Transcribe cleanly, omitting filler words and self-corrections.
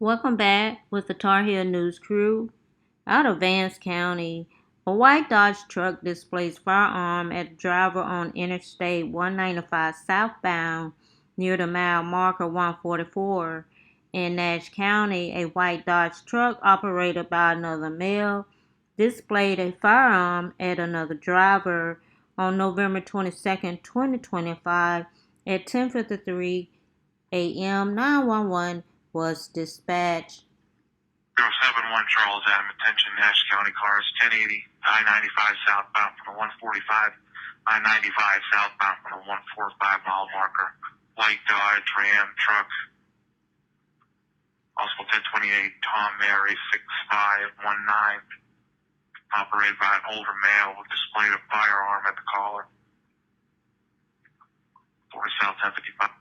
Welcome back with the Tar Heel News crew. Out of Vance County, a white Dodge truck displays firearm at a driver on Interstate 195 southbound near the mile marker 144. In Nash County, a white Dodge truck operated by another male displayed a firearm at another driver on November 22, 2025 at 10:53 a.m. 911 was dispatched. 071 Charles Adam, attention, Nash County cars, 1080, I-95 southbound from the 145, I-95 southbound from the 145 mile marker, white Dodge Ram truck, also 1028 Tom Mary 6519, operated by an older male who displayed a firearm at the collar, 4 South 1055.